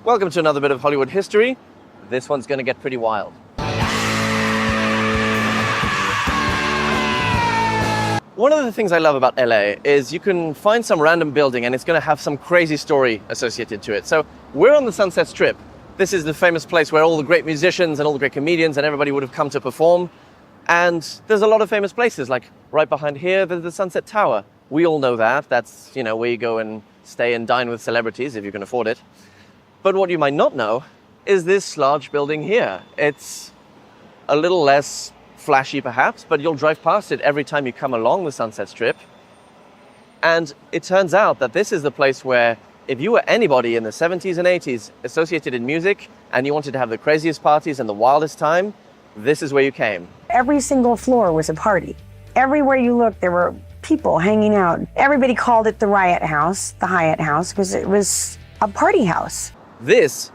Welcome to another bit of Hollywood history. This one's going to get pretty wild. One of the things I love about LA is you can find some random building and it's going to have some crazy story associated to it. So we're on the Sunset Strip. This is the famous place where all the great musicians and all the great comedians and everybody would have come to perform. And there's a lot of famous places, like right behind here, there's the Sunset Tower. We all know that. That's, where you go and stay and dine with celebrities if you can afford it. But what you might not know is this large building here. It's a little less flashy perhaps, but you'll drive past it every time you come along the Sunset Strip. And it turns out that this is the place where if you were anybody in the 70s and 80s associated in music and you wanted to have the craziest parties and the wildest time, this is where you came. Every single floor was a party. Everywhere you looked, there were people hanging out. Everybody called it the Riot House, the Hyatt House, because it was a party house. This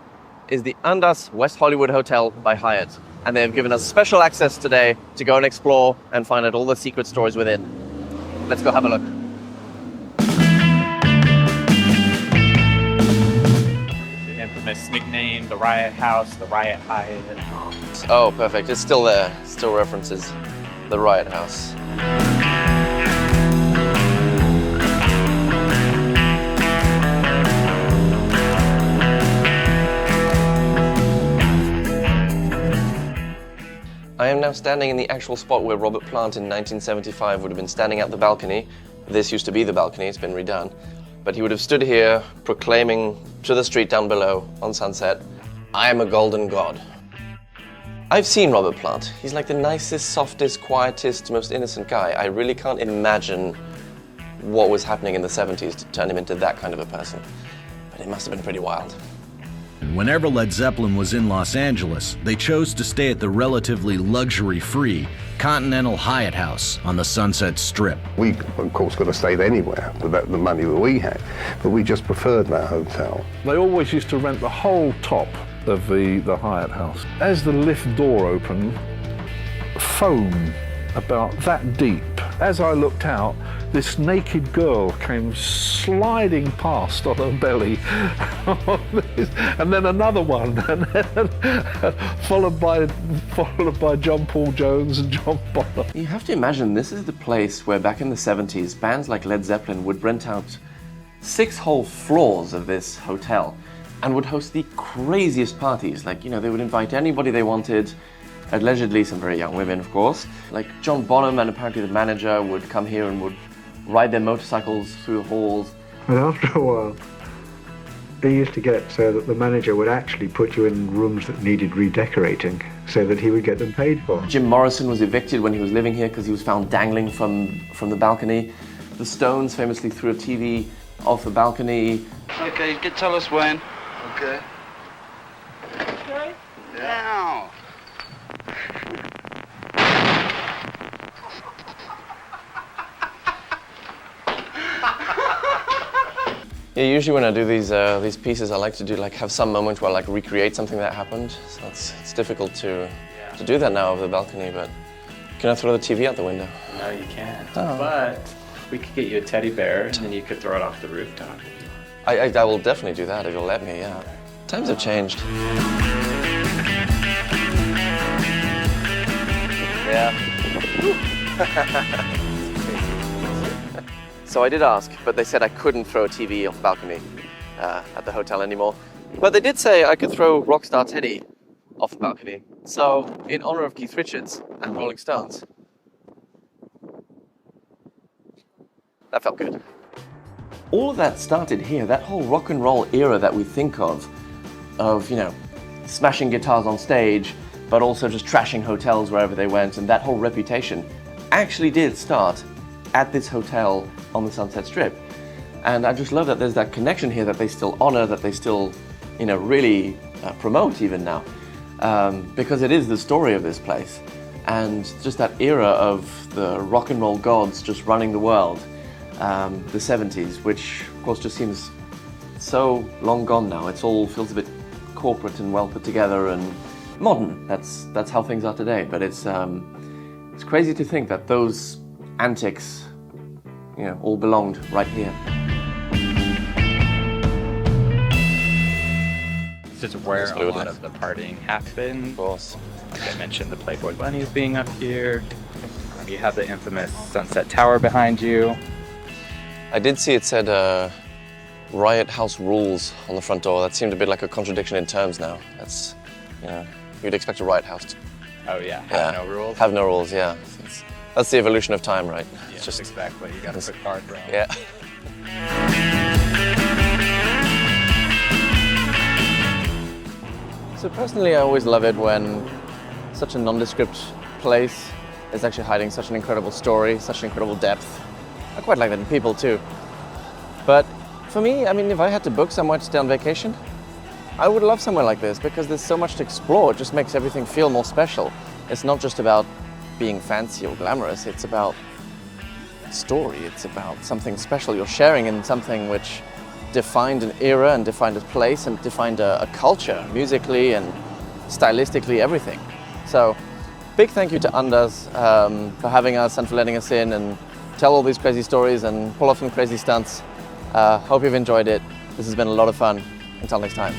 is the Andaz West Hollywood Hotel by Hyatt, and they have given us special access today to go and explore and find out all the secret stories within. Let's go have a look. The infamous nickname, the Riot House, the Riot Hyatt. Oh, perfect. It's still there. Still references the Riot House. I am now standing in the actual spot where Robert Plant in 1975 would have been standing at the balcony. This used to be the balcony, it's been redone. But he would have stood here proclaiming to the street down below on Sunset, "I am a golden god." I've seen Robert Plant. He's like the nicest, softest, quietest, most innocent guy. I really can't imagine what was happening in the 70s to turn him into that kind of a person. But it must have been pretty wild. Whenever Led Zeppelin was in Los Angeles, they chose to stay at the relatively luxury-free Continental Hyatt House on the Sunset Strip. We, of course, could have stayed anywhere with the money that we had, but we just preferred that hotel. They always used to rent the whole top of the Hyatt House. As the lift door opened, foam about that deep. As I looked out, this naked girl came sliding past on her belly, and then another one, and then followed by John Paul Jones and John Bonham. You have to imagine this is the place where back in the 70s, bands like Led Zeppelin would rent out 6 whole floors of this hotel and would host the craziest parties. Like, they would invite anybody they wanted, allegedly some very young women, of course. Like John Bonham and apparently the manager would come here and would ride their motorcycles through the halls. And after a while, they used to get so that the manager would actually put you in rooms that needed redecorating so that he would get them paid for. Jim Morrison was evicted when he was living here because he was found dangling from the balcony. The Stones famously threw a TV off the balcony. Okay, you can tell us when. Okay. Okay? Now. Yeah, usually when I do these pieces, I like to have some moment where I recreate something that happened. So it's difficult to do that now over the balcony, but can I throw the TV out the window? No, you can't. Oh. But we could get you a teddy bear and then you could throw it off the rooftop. I will definitely do that if you'll let me, yeah. Times have changed. Yeah. So I did ask, but they said I couldn't throw a TV off the balcony at the hotel anymore. But they did say I could throw Rockstar Teddy off the balcony. So, in honor of Keith Richards and Rolling Stones. That felt good. All of that started here, that whole rock and roll era that we think of, smashing guitars on stage, but also just trashing hotels wherever they went, and that whole reputation actually did start at this hotel on the Sunset Strip. And I just love that there's that connection here that they still honor, that they still, really promote even now. Because it is the story of this place. And just that era of the rock and roll gods just running the world, the 70s, which of course just seems so long gone now. It all feels a bit corporate and well put together and modern. That's how things are today. But it's crazy to think that those antics, all belonged right here. This is where a Absolutely. lot of the partying happened. Of course. Like I mentioned, the Playboy Bunnies being up here. You have the infamous Sunset Tower behind you. I did see it said Riot House Rules on the front door. That seemed a bit like a contradiction in terms now. That's, you know, you'd expect a Riot House to Oh yeah, have no rules. have no rules, yeah. That's the evolution of time, right? Yeah, It's just, exactly. You gotta put guardrails. yeah. So personally, I always love it when such a nondescript place is actually hiding such an incredible story, such incredible depth. I quite like that in people too. But for me, I mean, if I had to book somewhere to stay on vacation, I would love somewhere like this because there's so much to explore. It just makes everything feel more special. It's not just about being fancy or glamorous, it's about story. It's about something special you're sharing in something which defined an era and defined a place and defined a culture, musically and stylistically, everything. So, big thank you to Andaz for having us and for letting us in and tell all these crazy stories and pull off some crazy stunts. Hope you've enjoyed it. This has been a lot of fun. Until next time.